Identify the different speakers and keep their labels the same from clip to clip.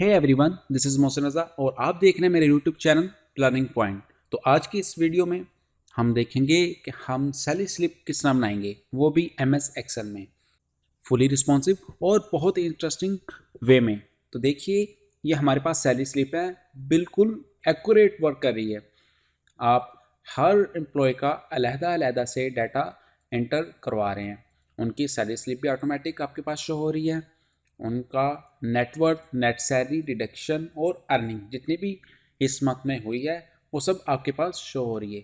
Speaker 1: Hey everyone, this is Mohsin Raza और आप देख रहे हैं मेरे यूट्यूब चैनल प्लानिंग पॉइंट। तो आज की इस वीडियो में हम देखेंगे कि हम सैलरी स्लिप किस तरह बनाएंगे, वो भी MS एक्सेल में, फुली रिस्पॉन्सिव और बहुत ही इंटरेस्टिंग वे में। तो देखिए, ये हमारे पास सैलरी स्लिप है, बिल्कुल एक्यूरेट वर्क कर रही है। आप हर एम्प्लॉय का अलहदा से डाटा एंटर करवा रहे हैं। उनकी सैलरी स्लिप भी ऑटोमेटिक आपके पास शो हो रही है। उनका नेटवर्थ, नेट सैलरी, डिडक्शन और अर्निंग जितनी भी इस मंथ में हुई है वो सब आपके पास शो हो रही है।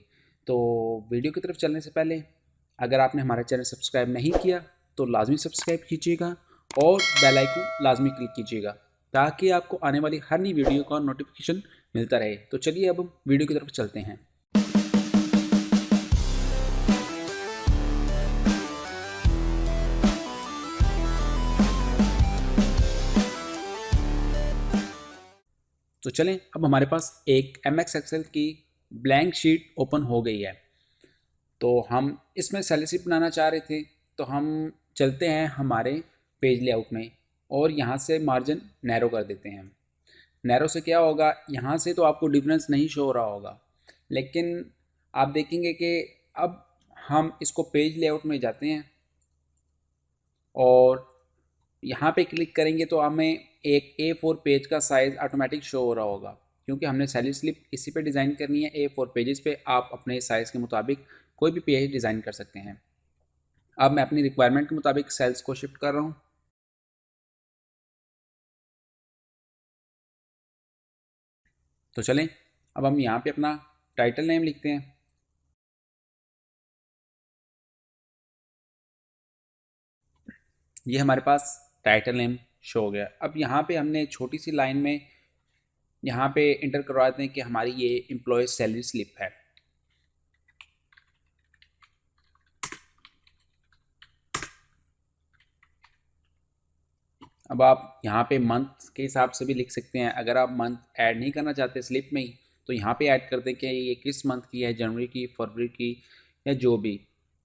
Speaker 1: तो वीडियो की तरफ चलने से पहले अगर आपने हमारा चैनल सब्सक्राइब नहीं किया तो लाजमी सब्सक्राइब कीजिएगा और बेल आइकन लाजमी क्लिक कीजिएगा ताकि आपको आने वाली हर नई वीडियो का नोटिफिकेशन मिलता रहे। तो चलिए अब हम वीडियो की तरफ चलते हैं। तो चलें, अब हमारे पास एक MS एक्सेल की ब्लैंक शीट ओपन हो गई है। तो हम इसमें सैलरी शीट बनाना चाह रहे थे, तो हम चलते हैं हमारे पेज लेआउट में और यहाँ से मार्जिन नैरो कर देते हैं। नैरो से क्या होगा, यहाँ से तो आपको डिफरेंस नहीं शो हो रहा होगा, लेकिन आप देखेंगे कि अब हम इसको पेज लेआउट में जाते हैं और यहाँ पे क्लिक करेंगे तो हमें एक A4 पेज का साइज़ ऑटोमेटिक शो हो रहा होगा, क्योंकि हमने सैलरी स्लिप इसी पे डिज़ाइन करनी है। A4 पेजेस पे आप अपने साइज़ के मुताबिक कोई भी पेज डिज़ाइन कर सकते हैं। अब मैं अपनी रिक्वायरमेंट के मुताबिक सेल्स को शिफ्ट कर रहा हूँ। तो चलें, अब हम यहाँ पे अपना टाइटल नेम लिखते हैं। ये हमारे पास टाइटल नेम शो हो गया। अब यहाँ पे हमने छोटी सी लाइन में यहाँ पे इंटर करवा देते हैं कि हमारी ये एम्प्लॉय सैलरी स्लिप है। अब आप यहाँ पे मंथ के हिसाब से भी लिख सकते हैं। अगर आप मंथ ऐड नहीं करना चाहते स्लिप में ही, तो यहाँ पे ऐड कर दें कि ये किस मंथ की है, जनवरी की, फरवरी की या जो भी।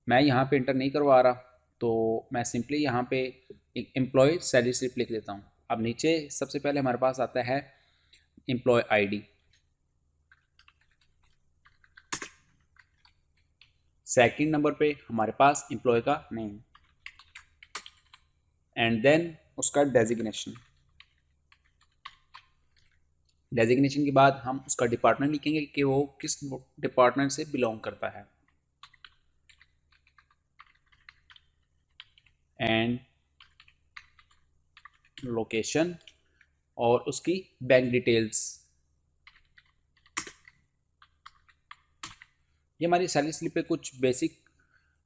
Speaker 1: मैं यहाँ पे इंटर नहीं करवा रहा, तो मैं सिंपली यहाँ पे एक एम्प्लॉय सैलरी स्लिप लिख देता हूँ। अब नीचे सबसे पहले हमारे पास आता है एम्प्लॉय ID। सेकंड नंबर पे हमारे पास एम्प्लॉय का नेम एंड देन उसका डेजिग्नेशन। डेजिग्नेशन के बाद हम उसका डिपार्टमेंट लिखेंगे कि वो किस डिपार्टमेंट से बिलोंग करता है एंड लोकेशन और उसकी बैंक डिटेल्स। ये हमारी सैलरी स्लिप पे कुछ बेसिक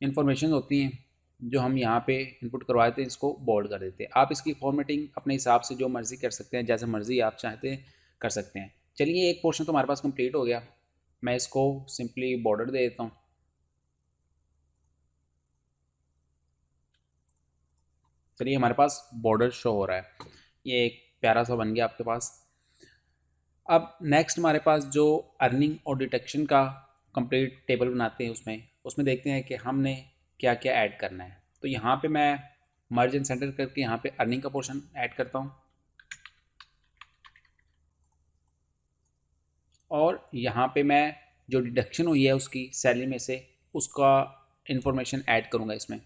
Speaker 1: इंफॉर्मेशन होती हैं जो हम यहाँ पे इनपुट करवा देते हैं, इसको बोल्ड कर देते हैं। आप इसकी फॉर्मेटिंग अपने हिसाब से जो मर्ज़ी कर सकते हैं, जैसे मर्ज़ी आप चाहते हैं कर सकते हैं। चलिए, एक पोर्शन तो हमारे पास कंप्लीट हो गया। मैं इसको सिंपली बॉर्डर दे देता हूँ। चलिए, हमारे पास बॉर्डर शो हो रहा है। ये एक प्यारा सा बन गया आपके पास। अब नेक्स्ट हमारे पास जो अर्निंग और डिटेक्शन का कंप्लीट टेबल बनाते हैं, उसमें देखते हैं कि हमने क्या क्या ऐड करना है। तो यहाँ पे मैं मर्ज एंड सेंटर करके यहाँ पे अर्निंग का पोर्शन ऐड करता हूँ और यहाँ पे मैं जो डिडक्शन हुई है उसकी सैलरी में से उसका इंफॉर्मेशन ऐड करूँगा इसमें।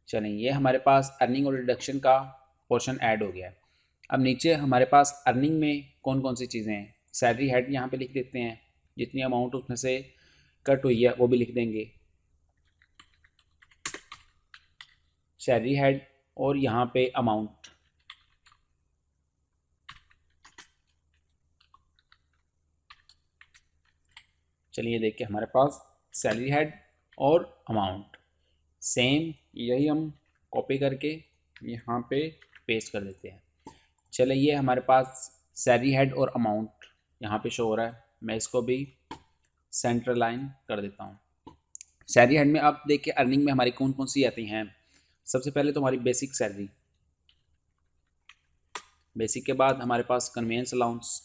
Speaker 1: चलें, ये हमारे पास अर्निंग और डिडक्शन का पोर्शन ऐड हो गया है। अब नीचे हमारे पास अर्निंग में कौन कौन सी चीज़ें हैं, सैलरी हेड यहाँ पे लिख देते हैं, जितनी अमाउंट उसमें से कट हुई है वो भी लिख देंगे, सैलरी हेड और यहाँ पे अमाउंट। चलिए, देखिए हमारे पास सैलरी हेड और अमाउंट सेम, यही हम कॉपी करके यहाँ पे पेस्ट कर देते हैं। चलिए, ये हमारे पास सैलरी हेड और अमाउंट यहाँ पे शो हो रहा है। मैं इसको भी सेंटर लाइन कर देता हूँ। सैलरी हेड में आप देखिए अर्निंग में हमारी कौन कौन सी आती हैं। सबसे पहले तो हमारी बेसिक सैलरी, बेसिक के बाद हमारे पास कन्वेंस अलाउंस,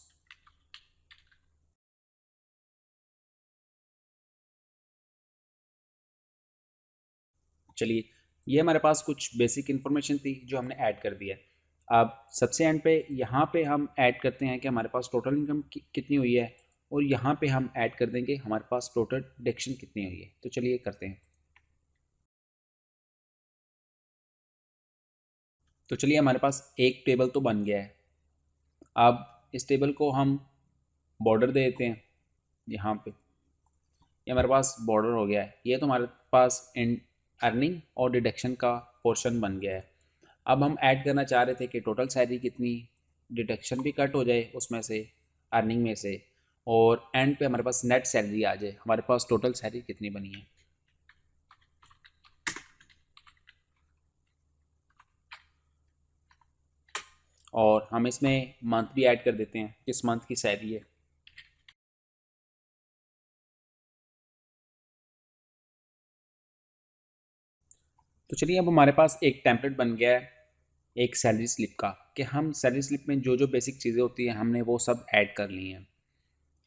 Speaker 1: चलिए ये हमारे पास कुछ बेसिक इन्फॉर्मेशन थी जो हमने ऐड कर दी है। अब सबसे एंड पे यहाँ पे हम ऐड करते हैं कि हमारे पास टोटल इनकम कितनी हुई है, और यहाँ पे हम ऐड कर देंगे हमारे पास टोटल डिडक्शन कितनी हुई है। तो चलिए करते हैं। तो चलिए हमारे पास एक टेबल तो बन गया है। अब इस टेबल को हम बॉर्डर दे देते हैं यहाँ पे। ये हमारे पास बॉर्डर हो गया है। ये तो हमारे पास इन अर्निंग और डिडक्शन का पोर्शन बन गया है। अब हम ऐड करना चाह रहे थे कि टोटल सैलरी कितनी, डिडक्शन भी कट हो जाए उसमें से, अर्निंग में से, और एंड पे हमारे पास नेट सैलरी आ जाए, हमारे पास टोटल सैलरी कितनी बनी है। और हम इसमें मंथ भी ऐड कर देते हैं, किस मंथ की सैलरी है। तो चलिए अब हमारे पास एक टेम्पलेट बन गया है एक सैलरी स्लिप का, कि हम सैलरी स्लिप में जो जो बेसिक चीज़ें होती हैं हमने वो सब ऐड कर ली हैं।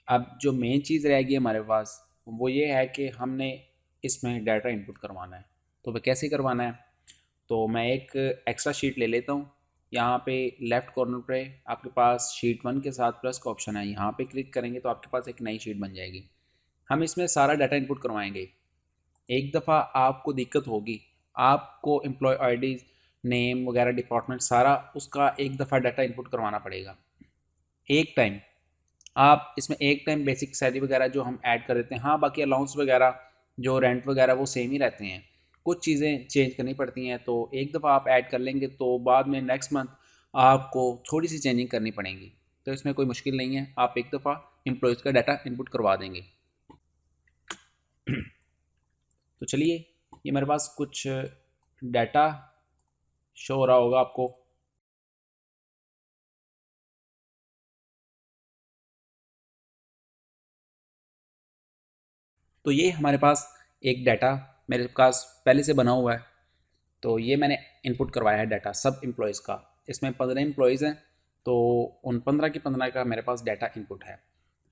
Speaker 1: अब जो मेन चीज़ रहेगी हमारे पास वो ये है कि हमने इसमें डाटा इनपुट करवाना है। तो वह कैसे करवाना है, तो मैं एक एक्स्ट्रा शीट ले लेता हूँ। यहाँ पे लेफ़्ट कॉर्नर पे आपके पास शीट 1 के साथ प्लस का ऑप्शन है, यहाँ पे क्लिक करेंगे तो आपके पास एक नई शीट बन जाएगी। हम इसमें सारा डाटा इनपुट करवाएंगे। एक दफ़ा आपको दिक्कत होगी, आपको एम्प्लॉय आईडी, नेम वगैरह, डिपार्टमेंट, सारा उसका एक दफ़ा डाटा इनपुट करवाना पड़ेगा एक टाइम। आप इसमें एक टाइम बेसिक सैलरी वगैरह जो हम ऐड कर देते हैं, हाँ बाकी अलाउंस वगैरह जो रेंट वगैरह वो सेम ही रहते हैं, कुछ चीज़ें चेंज करनी पड़ती हैं। तो एक दफ़ा आप ऐड कर लेंगे तो बाद में नेक्स्ट मंथ आपको थोड़ी सी चेंजिंग करनी पड़ेगी। तो इसमें कोई मुश्किल नहीं है, आप एक दफ़ा एम्प्लॉयज़ का डाटा इनपुट करवा देंगे। तो चलिए ये मेरे पास कुछ डाटा शो हो रहा होगा आपको। तो ये हमारे पास एक डाटा मेरे पास पहले से बना हुआ है। तो ये मैंने इनपुट करवाया है डाटा सब एम्प्लॉयज़ का। इसमें 15 एम्प्लॉयज़ हैं, तो उन 15 की 15 का मेरे पास डाटा इनपुट है।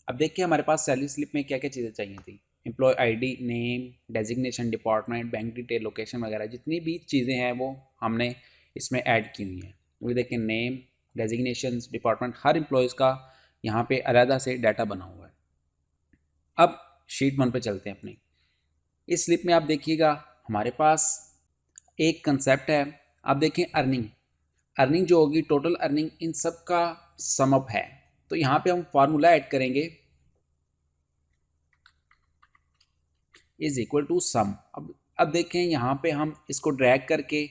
Speaker 1: अब देखिए हमारे पास सैलरी स्लिप में क्या क्या चीज़ें चाहिए थी। Employee ID, name, designation, department, bank detail, location वगैरह जितनी भी चीज़ें हैं वो हमने इसमें ऐड की हुई हैं। वो देखिए नेम, डेजिग्नेशन, डिपार्टमेंट, हर एम्प्लॉयज़ का यहाँ पे अलहदा से डाटा बना हुआ है। अब शीट 1 पे चलते हैं अपनी। इस स्लिप में आप देखिएगा हमारे पास एक कंसेप्ट है। आप देखें अर्निंग, अर्निंग जो होगी टोटल अर्निंग इन सब का सम अप है। तो यहाँ पे हम फार्मूला ऐड करेंगे, इज इक्वल टू सम। अब देखें यहाँ पे हम इसको ड्रैग करके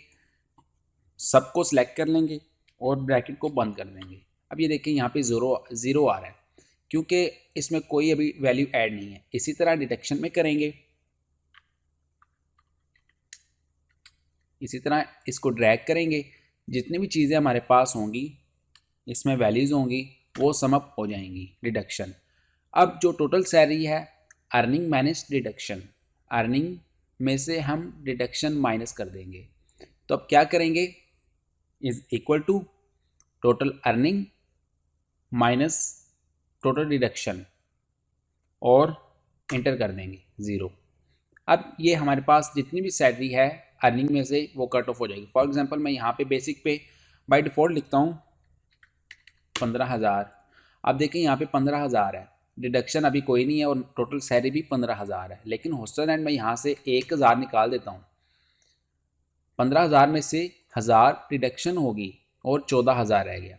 Speaker 1: सबको सिलेक्ट कर लेंगे और ब्रैकेट को बंद कर देंगे। अब ये देखें यहाँ पे ज़ीरो आ रहा है क्योंकि इसमें कोई अभी वैल्यू ऐड नहीं है। इसी तरह डिडक्शन में करेंगे, इसी तरह इसको ड्रैग करेंगे, जितनी भी चीज़ें हमारे पास होंगी इसमें वैल्यूज़ होंगी वो सम अप हो जाएंगी डिडक्शन। अब जो टोटल सैलरी है अर्निंग माइनस डिडक्शन, अर्निंग में से हम डिडक्शन माइनस कर देंगे। तो अब क्या करेंगे, is equal to total earning minus total deduction और इंटर कर देंगे 0। अब ये हमारे पास जितनी भी सैलरी है अर्निंग में से वो कट ऑफ हो जाएगी। फॉर एग्जांपल मैं यहाँ पे बेसिक पे बाय डिफ़ॉल्ट लिखता हूँ 15,000। अब देखें यहाँ पे 15,000 है, डिडक्शन अभी कोई नहीं है और टोटल सैलरी भी 15,000 है। लेकिन हॉस्टल एंड में यहाँ से 1,000 निकाल देता हूँ, 15,000 में से 1,000 डिडक्शन होगी और 14,000 रह गया।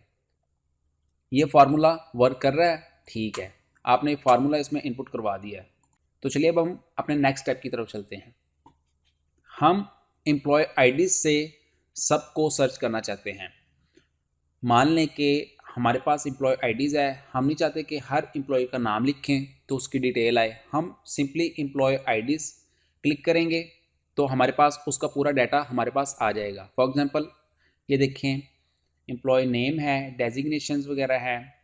Speaker 1: ये फार्मूला वर्क कर रहा है, ठीक है, आपने फार्मूला इसमें इनपुट करवा दिया है। तो चलिए अब हम अपने नेक्स्ट स्टेप की तरफ चलते हैं। हम एम्प्लॉय आईडी से सबको सर्च करना चाहते हैं। मान लें कि हमारे पास एम्प्लॉय आईडीज़ है, हम नहीं चाहते कि हर एम्प्लॉय का नाम लिखें तो उसकी डिटेल आए। हम सिंपली एम्प्लॉय आईडीज़ क्लिक करेंगे तो हमारे पास उसका पूरा डाटा हमारे पास आ जाएगा। फॉर एग्जांपल ये देखें एम्प्लॉय नेम है, डेजिग्नेशंस वगैरह है,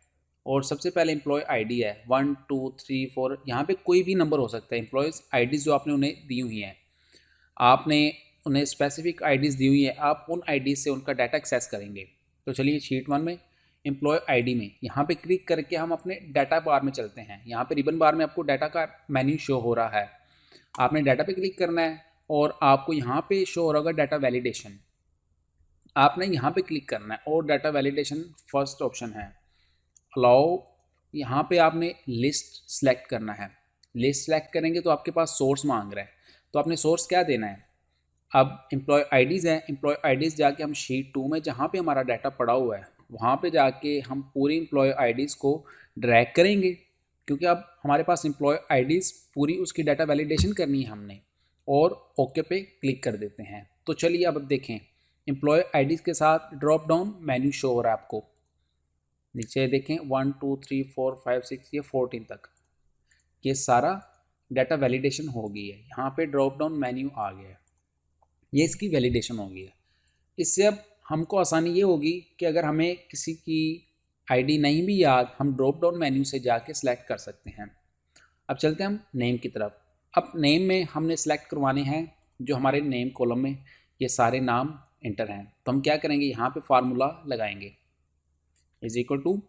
Speaker 1: और सबसे पहले एम्प्लॉय आईडी है 1 2 3 4। यहाँ पे कोई भी नंबर हो सकता है। एम्प्लॉयज़ आईडीज़ जो आपने उन्हें दी हुई हैं, आपने उन्हें स्पेसिफिक आईडीज़ दी हुई है, आप उन आईडीज़ से उनका डाटा एक्सेस करेंगे। तो चलिए शीट 1 में एम्प्लॉय आईडी में यहाँ पे क्लिक करके हम अपने डाटा बार में चलते हैं। यहाँ पे रिबन बार में आपको डाटा का मेन्यू शो हो रहा है, आपने डाटा पे क्लिक करना है और आपको यहाँ पे शो हो रहा होगा डाटा वैलिडेशन। आपने यहाँ पे क्लिक करना है और डाटा वैलिडेशन फर्स्ट ऑप्शन है, अलाउ। यहाँ पे आपने लिस्ट सेलेक्ट करना है। लिस्ट सेलेक्ट करेंगे तो आपके पास सोर्स मांग रहा है, तो आपने सोर्स क्या देना है। अब एम्प्लॉय आईडीज़ हैं, एम्प्लॉय आईडीज़ जाके हम शीट 2 में जहाँ पे हमारा डाटा पड़ा हुआ है वहाँ पे जाके हम पूरी एम्प्लॉय आईडीज़ को ड्रैग करेंगे, क्योंकि अब हमारे पास एम्प्लॉय आईडीज़ पूरी उसकी डाटा वैलिडेशन करनी है हमने, और ओके पे क्लिक कर देते हैं। तो चलिए अब देखें, एम्प्लॉय आईडीज़ के साथ ड्रॉप डाउन मेन्यू शो हो रहा है आपको। नीचे देखें 1 2 3 4 5 6 ये 14 तक, ये सारा डाटा वैलिडेशन हो गई है। यहाँ पे ड्रॉप डाउन मेन्यू आ गया है, ये इसकी वैलिडेशन हो गई है। इससे अब हमको आसानी ये होगी कि अगर हमें किसी की आईडी नहीं भी याद, हम ड्रॉप डाउन मेन्यू से जाके सिलेक्ट कर सकते हैं। अब चलते हैं हम नेम की तरफ। अब नेम में हमने सेलेक्ट करवाने हैं जो हमारे नेम कॉलम में ये सारे नाम इंटर हैं, तो हम क्या करेंगे, यहाँ पे फार्मूला लगाएंगे, is equal to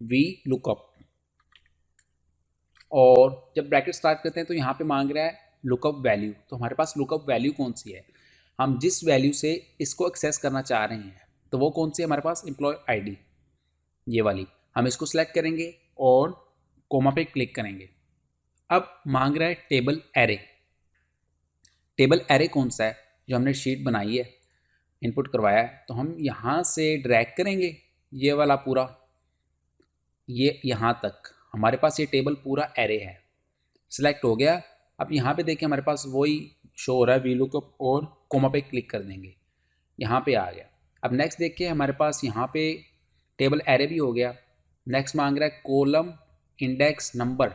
Speaker 1: V lookup. और जब ब्रैकेट स्टार्ट करते हैं तो यहाँ पे मांग रहा है लुकअप वैल्यू, तो हमारे पास लुकअप वैल्यू कौन सी है, हम जिस वैल्यू से इसको एक्सेस करना चाह रहे हैं तो वो कौन सी है हमारे पास, एम्प्लॉय आईडी, ये वाली। हम इसको सिलेक्ट करेंगे और कोमा पे क्लिक करेंगे। अब मांग रहा है टेबल एरे। टेबल एरे कौन सा है, जो हमने शीट बनाई है, इनपुट करवाया है, तो हम यहाँ से ड्रैग करेंगे ये वाला पूरा, ये यहाँ तक हमारे पास ये टेबल पूरा एरे है। सिलेक्ट हो गया। अब यहाँ पे देखिए हमारे पास वही शो हो रहा है, वी लुकअप, और कोमा पे क्लिक कर देंगे, यहाँ पे आ गया। अब नेक्स्ट देखिए हमारे पास यहाँ पे टेबल एरे भी हो गया। नेक्स्ट मांग रहा है कॉलम इंडेक्स नंबर।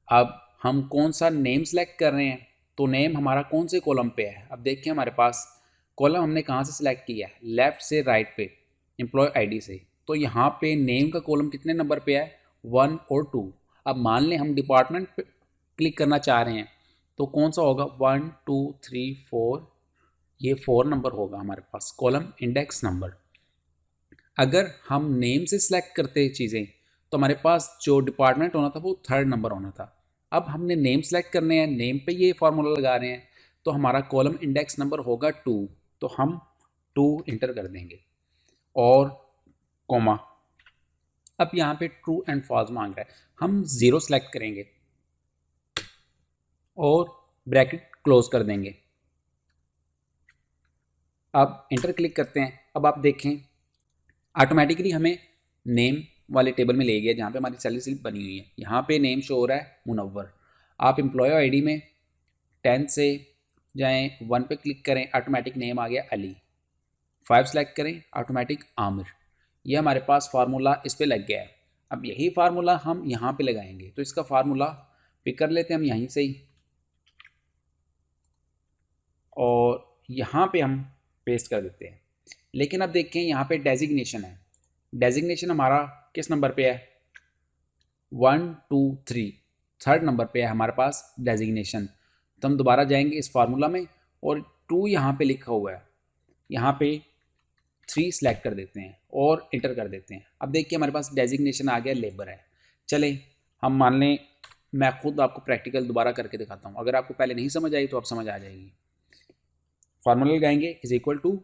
Speaker 1: अब हम कौन सा नेम सेलेक्ट कर रहे हैं, तो नेम हमारा कौन से कॉलम पे है। अब देखिए हमारे पास कॉलम हमने कहाँ से सिलेक्ट किया है, लेफ्ट से राइट पे, एम्प्लॉय आईडी से। तो यहाँ पे नेम का कॉलम कितने नंबर पे है, 1 और 2। अब मान लें हम डिपार्टमेंट पे क्लिक करना चाह रहे हैं, तो कौन सा होगा, 1 2 3 4, ये 4 नंबर होगा हमारे पास कॉलम इंडेक्स नंबर। अगर हम नेम से सिलेक्ट करते चीज़ें तो हमारे पास जो डिपार्टमेंट होना था वो 3rd नंबर होना था। अब हमने नेम सेलेक्ट करने हैं, नेम पे ये फार्मूला लगा रहे हैं, तो हमारा कॉलम इंडेक्स नंबर होगा 2, तो हम 2 इंटर कर देंगे और कोमा। अब यहाँ पे ट्रू एंड फॉल्स मांग रहा है, हम 0 सेलेक्ट करेंगे और ब्रैकेट क्लोज कर देंगे। अब इंटर क्लिक करते हैं। अब आप देखें ऑटोमेटिकली हमें नेम वाले टेबल में ले गया जहाँ पे हमारी सैलरी स्लिप बनी हुई है। यहाँ पे नेम शो हो रहा है मुनव्वर। आप एम्प्लॉय आईडी में 10 से जाएं, 1 पे क्लिक करें, ऑटोमेटिक नेम आ गया अली। 5 सेलेक्ट करें, ऑटोमेटिक आमिर। ये हमारे पास फार्मूला इस पर लग गया है। अब यही फार्मूला हम यहाँ पे लगाएंगे, तो इसका फार्मूला पिक कर लेते हैं हम यहीं से ही, और यहाँ पे हम पेस्ट कर देते हैं। लेकिन अब देखें यहाँ पे डेजिग्नेशन है, डेजिग्नेशन हमारा किस नंबर पे है, 1 2 3, 3rd नंबर पे है हमारे पास डेजिग्नेशन। तो हम दोबारा जाएंगे इस फार्मूला में और 2 यहाँ पे लिखा हुआ है, यहाँ पे 3 सेलेक्ट कर देते हैं और इंटर कर देते हैं। अब देखिए हमारे पास डेजिग्नेशन आ गया लेबर है। चले हम मान लें, मैं खुद आपको प्रैक्टिकल दोबारा करके दिखाता हूँ, अगर आपको पहले नहीं समझ आई तो आप समझ आ जाएगी। फार्मूला लगाएंगे, is equal to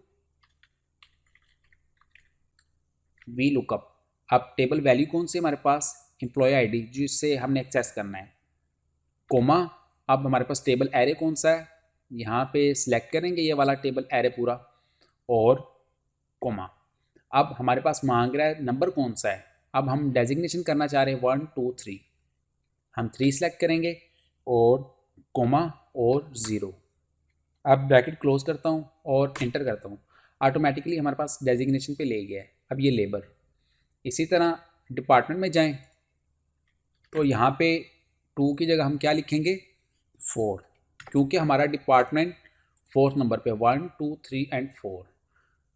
Speaker 1: V lookup. अब टेबल वैल्यू कौन सी हमारे पास, एम्प्लॉय आईडी जिससे हमने एक्सेस करना है, कोमा। अब हमारे पास टेबल एरे कौन सा है, यहाँ पे सिलेक्ट करेंगे ये वाला टेबल एरे पूरा, और कोमा। अब हमारे पास मांग रहा है नंबर कौन सा है, अब हम डेजिग्नेशन करना चाह रहे हैं 1 2 3, हम 3 सेलेक्ट करेंगे और कोमा और 0। अब ब्रैकेट क्लोज करता हूँ और एंटर करता हूँ, ऑटोमेटिकली हमारे पास डेजिग्नेशन पे ले गया है। अब ये लेबर। इसी तरह डिपार्टमेंट में जाएं तो यहाँ पे 2 की जगह हम क्या लिखेंगे, 4, क्योंकि हमारा डिपार्टमेंट 4th नंबर पे, 1 2 3 एंड 4,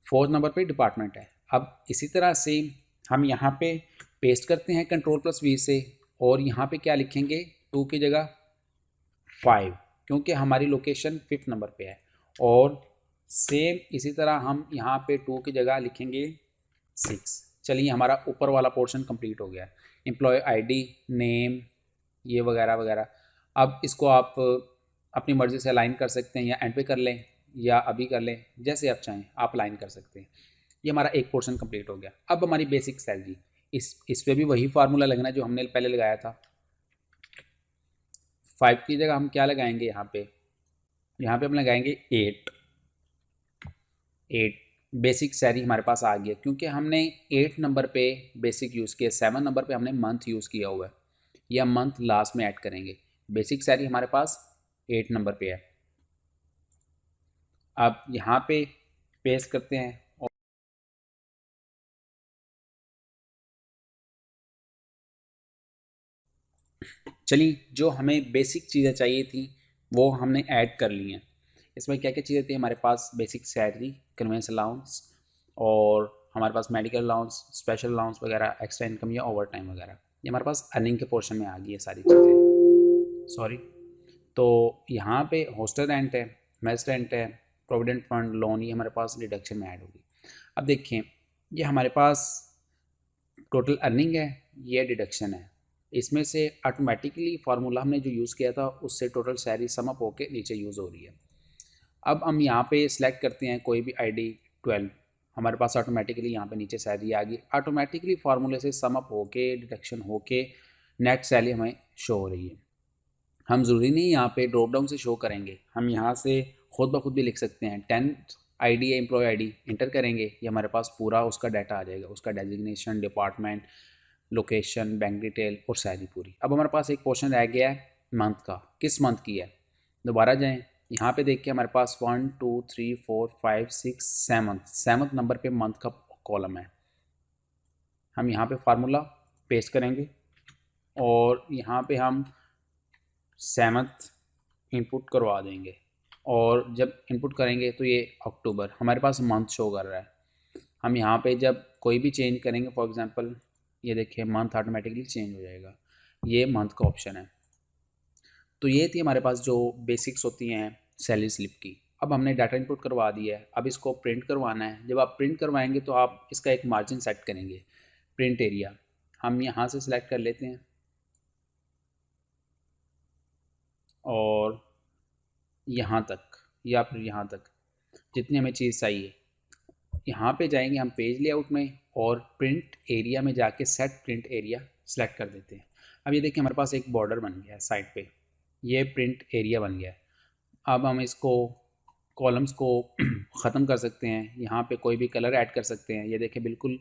Speaker 1: 4th नंबर पे डिपार्टमेंट है। अब इसी तरह से हम यहाँ पे पेस्ट करते हैं Ctrl+V से, और यहाँ पे क्या लिखेंगे, 2 की जगह 5, क्योंकि हमारी लोकेशन 5th नंबर पे है। और सेम इसी तरह हम यहाँ पे 2 की जगह लिखेंगे 6। चलिए हमारा ऊपर वाला पोर्शन कंप्लीट हो गया, एम्प्लॉय आईडी, नेम, ये वगैरह वगैरह। अब इसको आप अपनी मर्ज़ी से अलाइन कर सकते हैं, या एंड पे कर लें या अभी कर लें, जैसे आप चाहें आप अलाइन कर सकते हैं। ये हमारा एक पोर्शन कंप्लीट हो गया। अब हमारी बेसिक सैलरी, इस पे भी वही फार्मूला लगना जो हमने पहले लगाया था। 5 की जगह हम क्या लगाएंगे, यहाँ पे हम लगाएंगे 8। बेसिक सैलरी हमारे पास आ गया क्योंकि हमने 8 नंबर पे बेसिक यूज़ किया, 7 नंबर पे हमने मंथ यूज़ किया हुआ है, या मंथ लास्ट में ऐड करेंगे। बेसिक सैलरी हमारे पास 8 नंबर पे है। अब यहाँ पे पेस्ट करते हैं और चलिए जो हमें बेसिक चीज़ें चाहिए थी वो हमने ऐड कर ली हैं। इसमें क्या क्या चीज़ें थी हमारे पास, बेसिक सैलरी, कन्वेंस अलाउंस, और हमारे पास मेडिकल अलाउंस, स्पेशल अलाउंस वगैरह, एक्स्ट्रा इनकम या ओवर टाइम वगैरह। ये हमारे पास अर्निंग के पोर्शन में आ गई है सारी चीज़ें। सॉरी, तो यहाँ पे हॉस्टल रेंट है, मेस रेंट है, प्रोविडेंट फंड, लोन, ये हमारे पास डिडक्शन में ऐड होगी। अब देखें, ये हमारे पास टोटल अर्निंग है, ये डिडक्शन है। इसमें से ऑटोमेटिकली फार्मूला हमने जो यूज़ किया था उससे टोटल सैलरी सम अप होके नीचे यूज़ हो रही है। अब हम यहाँ पे सिलेक्ट करते हैं कोई भी आईडी 12, हमारे पास ऑटोमेटिकली यहाँ पे नीचे सैलरी आ गई। ऑटोमेटिकली फार्मूले से सम अप होके डिडक्शन होके नेट सैलरी हमें शो हो रही है। हम ज़रूरी नहीं यहाँ पे ड्रॉप डाउन से शो करेंगे, हम यहाँ से खुद ब खुद भी लिख सकते हैं। 10th आईडी या एम्प्लॉय आईडी इंटर करेंगे, ये हमारे पास पूरा उसका डाटा आ जाएगा, उसका designation, department, location, bank detail और सैलरी पूरी। अब हमारे पास एक पोर्शन रह गया है मंथ का, किस मंथ की है। दोबारा जाएं, यहाँ पे देख के हमारे पास 1 2 3 4 5 6 7 नंबर पे मंथ का कॉलम है। हम यहाँ पे फार्मूला पेस्ट करेंगे और यहाँ पे हम 7 इनपुट करवा देंगे, और जब इनपुट करेंगे तो ये अक्टूबर हमारे पास मंथ शो कर रहा है। हम यहाँ पे जब कोई भी चेंज करेंगे, फॉर एग्जांपल ये देखिए मंथ ऑटोमेटिकली चेंज हो जाएगा, ये मंथ का ऑप्शन है। तो ये थी हमारे पास जो बेसिक्स होती हैं सैलरी स्लिप की। अब हमने डाटा इनपुट करवा दिया है, अब इसको प्रिंट करवाना है। जब आप प्रिंट करवाएंगे तो आप इसका एक मार्जिन सेट करेंगे, प्रिंट एरिया हम यहाँ से सिलेक्ट कर लेते हैं और यहाँ तक या फिर यहाँ तक जितनी हमें चीज़ चाहिए। यहाँ पे जाएंगे हम पेज लेआउट में और प्रिंट एरिया में जाके सेट प्रिंट एरिया सेलेक्ट कर देते हैं। अब ये देखिए हमारे पास एक बॉर्डर बन गया है साइड पे, ये प्रिंट एरिया बन गया है। अब हम इसको कॉलम्स को ख़त्म कर सकते हैं, यहाँ पे कोई भी कलर ऐड कर सकते हैं। ये देखिए बिल्कुल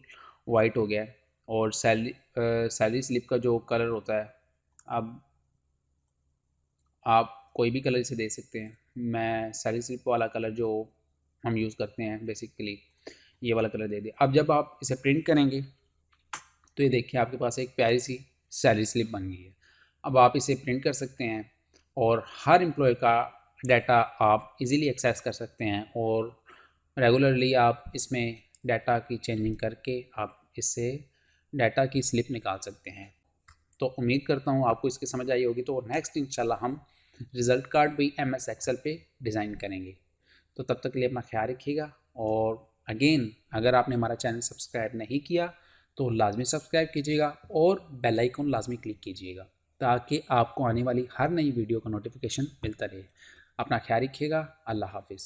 Speaker 1: वाइट हो गया है, और सैलरी स्लिप का जो कलर होता है, अब आप कोई भी कलर इसे दे सकते हैं। मैं सैलरी स्लिप वाला कलर जो हम यूज़ करते हैं बेसिकली, ये वाला कलर दे दिया। अब जब आप इसे प्रिंट करेंगे तो ये देखिए आपके पास एक प्यारी सी सैलरी स्लिप बन गई है। अब आप इसे प्रिंट कर सकते हैं और हर एम्प्लॉय का डाटा आप इजीली एक्सेस कर सकते हैं, और रेगुलरली आप इसमें डाटा की चेंजिंग करके आप इससे डाटा की स्लिप निकाल सकते हैं। तो उम्मीद करता हूँ आपको इसकी समझ आई होगी। तो नेक्स्ट इंशाल्लाह हम रिज़ल्ट कार्ड भी MS एक्सेल पे डिज़ाइन करेंगे। तो तब तक के लिए अपना ख्याल रखिएगा, और अगेन अगर आपने हमारा चैनल सब्सक्राइब नहीं किया तो लाजमी सब्सक्राइब कीजिएगा और बेल आइकन लाजमी क्लिक कीजिएगा, ताकि आपको आने वाली हर नई वीडियो का नोटिफिकेशन मिलता रहे। अपना ख्याल रखिएगा। अल्लाह हाफिज़।